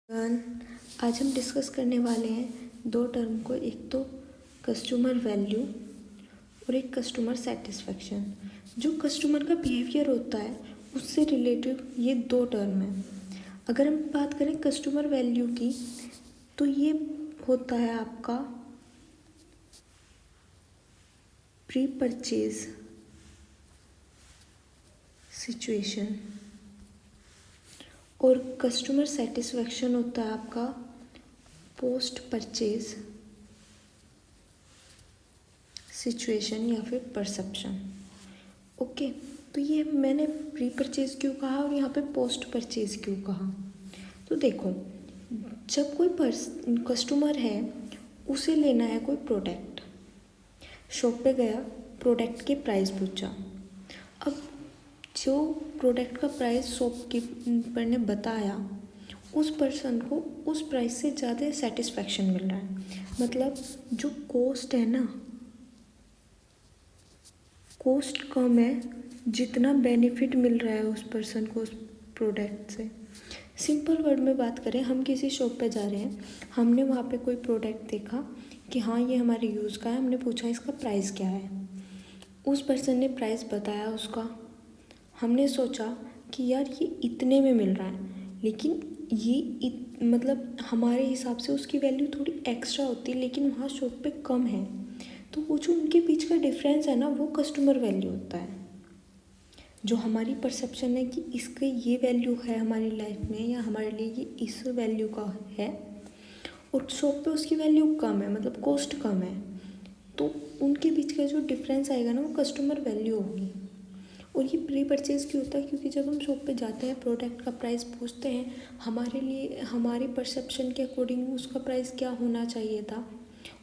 One आज हम discuss करने वाले हैं दो टर्म को, एक तो कस्टमर वैल्यू और एक कस्टमर सेटिस्फेक्शन। जो कस्टमर का बिहेवियर होता है उससे रिलेटेड ये दो टर्म हैं। अगर हम बात करें कस्टमर वैल्यू की तो ये होता है आपका प्री परचेज सिचुएशन और कस्टमर सेटिस्फेक्शन होता है आपका पोस्ट परचेज सिचुएशन या फिर परसेप्शन। ओके, तो ये मैंने प्री परचेज क्यों कहा और यहाँ पे पोस्ट परचेज क्यों कहा। तो देखो, जब कोई कस्टमर है, उसे लेना है कोई प्रोडक्ट, शॉप पे गया, प्रोडक्ट के प्राइस पूछा। अब जो प्रोडक्ट का प्राइस शॉपकीपर ने बताया, उस पर्सन को उस प्राइस से ज़्यादा सेटिस्फेक्शन मिल रहा है। मतलब जो कॉस्ट है ना, कॉस्ट कम है, जितना बेनिफिट मिल रहा है उस पर्सन को उस प्रोडक्ट से। सिंपल वर्ड में बात करें, हम किसी शॉप पे जा रहे हैं, हमने वहाँ पे कोई प्रोडक्ट देखा कि हाँ ये हमारे यूज़ का है, हमने पूछा इसका प्राइस क्या है, उस पर्सन ने प्राइस बताया उसका, हमने सोचा कि यार ये इतने में मिल रहा है, लेकिन ये मतलब हमारे हिसाब से उसकी वैल्यू थोड़ी एक्स्ट्रा होती है, लेकिन वहाँ शॉप पे कम है। तो वो जो उनके बीच का डिफरेंस है ना, वो कस्टमर वैल्यू होता है। जो हमारी परसेप्शन है कि इसके ये वैल्यू है हमारी लाइफ में, या हमारे लिए ये इस वैल्यू का है, और शॉप पे उसकी वैल्यू कम है, मतलब कॉस्ट कम है, तो उनके बीच का जो डिफरेंस आएगा ना, वो कस्टमर वैल्यू होगी। और ये प्री परचेज क्यों होता है? क्योंकि जब हम शॉप पे जाते हैं, प्रोडक्ट का प्राइस पूछते हैं, हमारे लिए हमारी परसेप्शन के अकॉर्डिंग उसका प्राइस क्या होना चाहिए था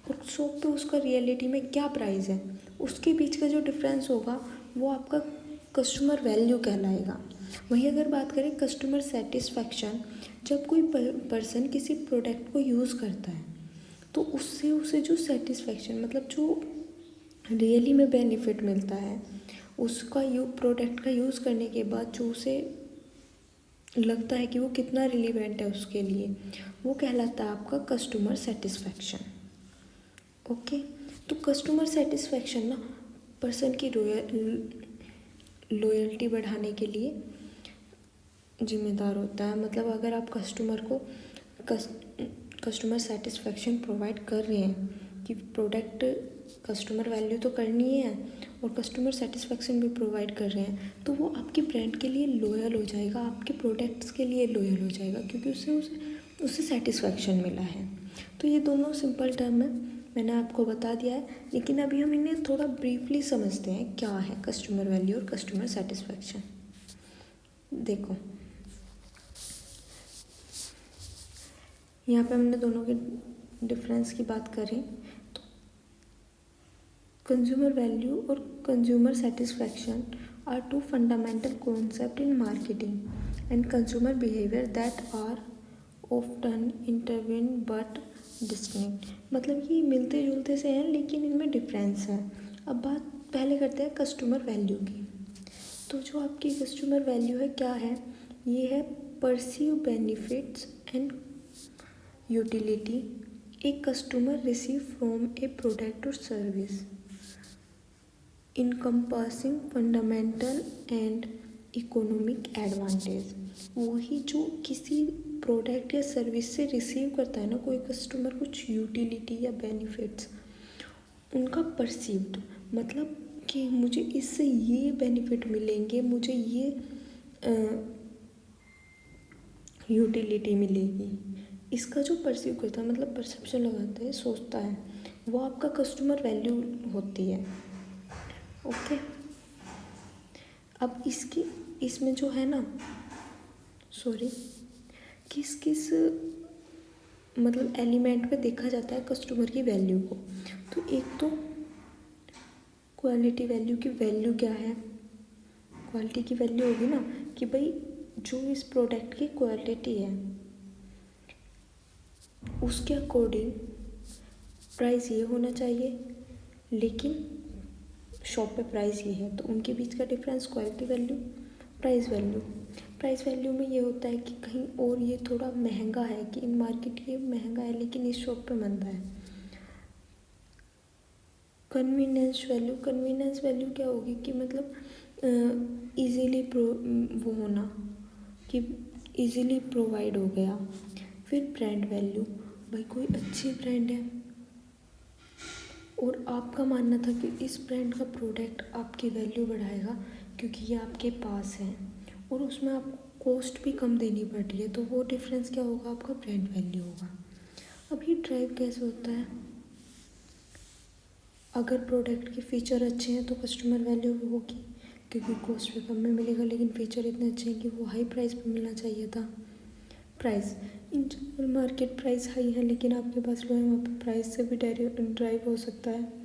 और शॉप पे उसका रियलिटी में क्या प्राइस है, उसके बीच का जो डिफरेंस होगा वो आपका कस्टमर वैल्यू कहलाएगा। वहीं अगर बात करें कस्टमर सेटिस्फेक्शन, जब कोई पर्सन किसी प्रोडक्ट को यूज़ करता है तो उससे उसे जो सेटिस्फेक्शन, मतलब जो रियली में बेनिफिट मिलता है, उसका प्रोडक्ट का यूज़ करने के बाद जो उसे लगता है कि वो कितना रिलीवेंट है उसके लिए, वो कहलाता है आपका कस्टमर सेटिस्फेक्शन। ओके, तो कस्टमर सेटिस्फेक्शन ना पर्सन की लॉयल्टी बढ़ाने के लिए जिम्मेदार होता है। मतलब अगर आप कस्टमर को कस्टमर सेटिस्फेक्शन प्रोवाइड कर रहे हैं कि प्रोडक्ट कस्टमर वैल्यू तो करनी है और कस्टमर सेटिस्फेक्शन भी प्रोवाइड कर रहे हैं, तो वो आपके ब्रांड के लिए लॉयल हो जाएगा, आपके प्रोडक्ट्स के लिए लॉयल हो जाएगा, क्योंकि उससे सेटिस्फेक्शन मिला है। तो ये दोनों सिंपल टर्म है, मैंने आपको बता दिया है, लेकिन अभी हम इन्हें थोड़ा ब्रीफली समझते हैं क्या है कस्टमर वैल्यू और कस्टमर सेटिस्फेक्शन। देखो, यहाँ पे हमने दोनों के डिफरेंस की बात करें तो कंज्यूमर वैल्यू और consumer satisfaction are two fundamental concept in marketing and consumer behaviour that are often intertwined but distinct. मतलब ये मिलते जुलते से हैं, लेकिन इनमें डिफरेंस है। अब बात पहले करते हैं कस्टमर वैल्यू की। तो जो आपकी कस्टमर वैल्यू है, क्या है? ये है perceived benefits and utility a customer receive from a product और service encompassing fundamental and economic advantage. वही जो किसी प्रोडक्ट या सर्विस से रिसीव करता है ना कोई कस्टमर कुछ यूटिलिटी या बेनिफिट्स, उनका परसीव्ड, मतलब कि मुझे इससे ये बेनिफिट मिलेंगे, मुझे ये यूटिलिटी मिलेगी, इसका जो परसीव करता है, मतलब परसेप्शन लगाता है, सोचता है, वो आपका कस्टमर वैल्यू होती है। ओके, अब इसमें जो है ना, किस किस मतलब एलिमेंट पे देखा जाता है कस्टमर की वैल्यू को। तो एक तो क्वालिटी वैल्यू की वैल्यू क्या है? क्वालिटी की वैल्यू होगी ना कि भाई जो इस प्रोडक्ट की क्वालिटी है उसके अकॉर्डिंग प्राइस ये होना चाहिए, लेकिन शॉप पे प्राइस ये है, तो उनके बीच का difference quality value, price value. Price value में ये होता है कि कहीं और ये थोड़ा महंगा है, कि इन मार्केट ये महंगा है लेकिन इस शॉप पे महंगा है। कन्वीनियंस वैल्यू क्या होगी कि मतलब इजीली वो होना, कि इजीली प्रोवाइड हो गया। फिर ब्रांड वैल्यू, भाई कोई अच्छी ब्रांड है और आपका मानना था कि इस ब्रांड का प्रोडक्ट आपकी वैल्यू बढ़ाएगा क्योंकि ये आपके पास है और उसमें आपको कॉस्ट भी कम देनी पड़ रही है, तो वो डिफरेंस क्या होगा, आपका ब्रांड वैल्यू होगा। अब ये ड्राइव कैसे होता है, अगर प्रोडक्ट के फीचर अच्छे हैं तो कस्टमर वैल्यू भी होगी क्योंकि कॉस्ट भी कम में मिलेगा, लेकिन फीचर इतने अच्छे हैं कि वो हाई प्राइस पे मिलना चाहिए था। Price, in general market price high है लेकिन आपके पास लो है, वहाँ पे प्राइस से भी ड्राइव हो सकता है।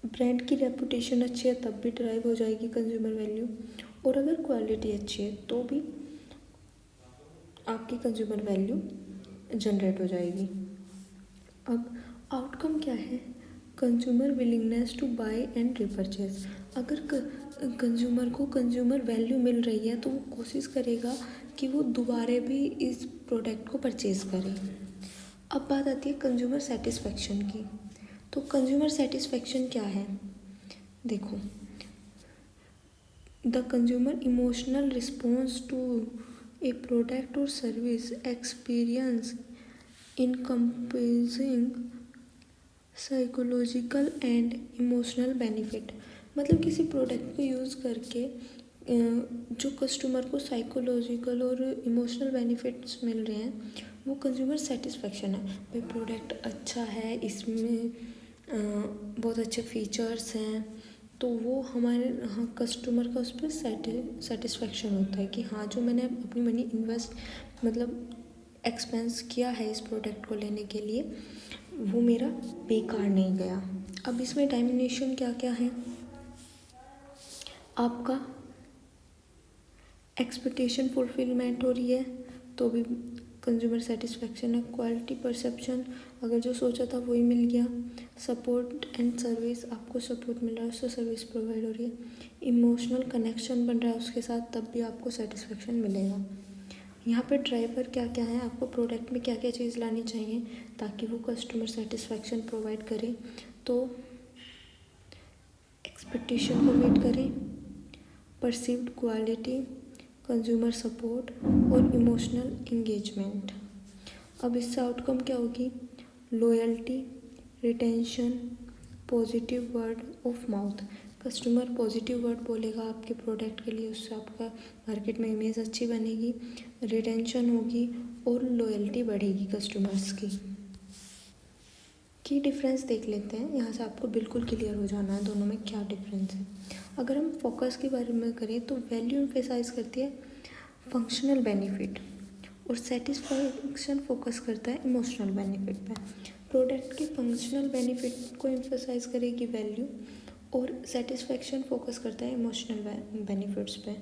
ब्रांड की रेपुटेशन अच्छी है तब भी ड्राइव हो जाएगी कंज्यूमर वैल्यू, और अगर क्वालिटी अच्छी है तो भी आपकी कंज्यूमर वैल्यू जनरेट हो जाएगी। अब आउटकम क्या है, consumer willingness to buy and repurchase. अगर कंज्यूमर को कंज्यूमर वैल्यू मिल रही है तो वो कोशिश करेगा कि वो दोबारा भी इस प्रोडक्ट को परचेज़ करे। अब बात आती है कंज्यूमर सेटिस्फेक्शन की। तो कंज्यूमर सेटिस्फेक्शन क्या है, देखो, the consumer emotional response to a product और service experience encompassing psychological and emotional benefit. मतलब किसी प्रोडक्ट को यूज़ करके जो कस्टमर को साइकोलॉजिकल और इमोशनल बेनिफिट्स मिल रहे हैं वो कंज्यूमर सेटिस्फेक्शन है। भाई प्रोडक्ट अच्छा है, इसमें बहुत अच्छे फीचर्स हैं, तो वो हमारे कस्टमर का उस पर सेटिस्फेक्शन होता है कि हाँ, जो मैंने अपनी मनी इन्वेस्ट मतलब एक्सपेंस किया है इस प्रोडक्ट को लेने के लिए वो मेरा बेकार नहीं गया। अब इसमें डायमेंशन क्या क्या है, आपका एक्सपेक्टेशन फुलफिलमेंट हो रही है तो भी कंज्यूमर सेटिस्फेक्शन है। क्वालिटी परसेप्शन, अगर जो सोचा था वही मिल गया। सपोर्ट एंड सर्विस, आपको सपोर्ट मिल रहा है, उससे सर्विस प्रोवाइड हो रही है। इमोशनल कनेक्शन बन रहा है उसके साथ, तब भी आपको सेटिस्फेक्शन मिलेगा। यहाँ पे ड्राइवर क्या क्या है, आपको प्रोडक्ट में क्या क्या चीज़ लानी चाहिए ताकि वो कस्टमर सेटिस्फेक्शन प्रोवाइड करे। तो एक्सपेक्टेशन को मीट करें, परसीव्ड क्वालिटी, कंज्यूमर सपोर्ट और इमोशनल इंगेजमेंट। अब इससे आउटकम क्या होगी, loyalty, retention, positive word of mouth. Customer positive word बोलेगा आपके प्रोडक्ट के लिए, उससे आपका मार्केट में इमेज अच्छी बनेगी, रिटेंशन होगी और लॉयल्टी बढ़ेगी कस्टमर्स की डिफरेंस देख लेते हैं। यहाँ से आपको बिल्कुल क्लियर हो जाना है दोनों में क्या डिफरेंस है। अगर हम फोकस के बारे में करें तो वैल्यू एम्फेसाइज करती है फंक्शनल बेनिफिट और सेटिस्फैक्शन फोकस करता है इमोशनल बेनिफिट पे। प्रोडक्ट के फंक्शनल बेनिफिट को एम्फेसाइज करेगी वैल्यू और सेटिस्फैक्शन फोकस करता है इमोशनल बेनिफिट्स पे।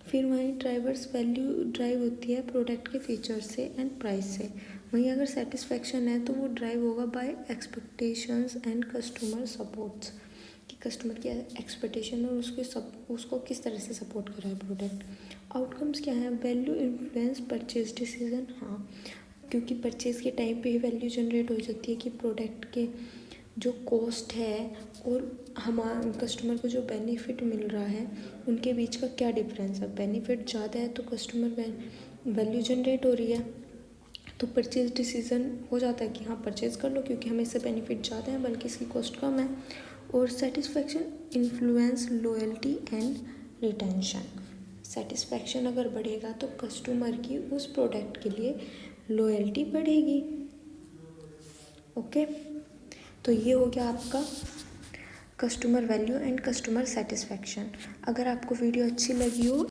फिर वहीं ड्राइवर्स वैल्यू ड्राइव होती है प्रोडक्ट के फीचर्स से एंड प्राइस से। वहीं अगर सेटिस्फैक्शन है तो वो ड्राइव होगा by expectations and customer supports, कि कस्टमर की एक्सपेक्टेशन और उसको किस तरह से सपोर्ट कर रहा है प्रोडक्ट। आउटकम्स क्या है, वैल्यू इन्फ्लुएंस परचेज डिसीजन। हाँ, क्योंकि परचेज के टाइम पे ही वैल्यू जनरेट हो जाती है कि प्रोडक्ट के जो कॉस्ट है और हमारे कस्टमर को जो बेनिफिट मिल रहा है उनके बीच का क्या डिफरेंस है। बेनिफिट ज़्यादा है तो कस्टमर वैल्यू जनरेट हो रही है, तो परचेज डिसीज़न हो जाता है कि हाँ परचेज़ कर लो क्योंकि हमें इससे बेनिफिट ज़्यादा है बल्कि इसकी कॉस्ट कम है। और satisfaction influence loyalty and retention. Satisfaction अगर बढ़ेगा तो कस्टमर की उस प्रोडक्ट के लिए लॉयल्टी बढ़ेगी। ओके, तो ये हो गया आपका customer value and customer satisfaction. अगर आपको वीडियो अच्छी लगी हो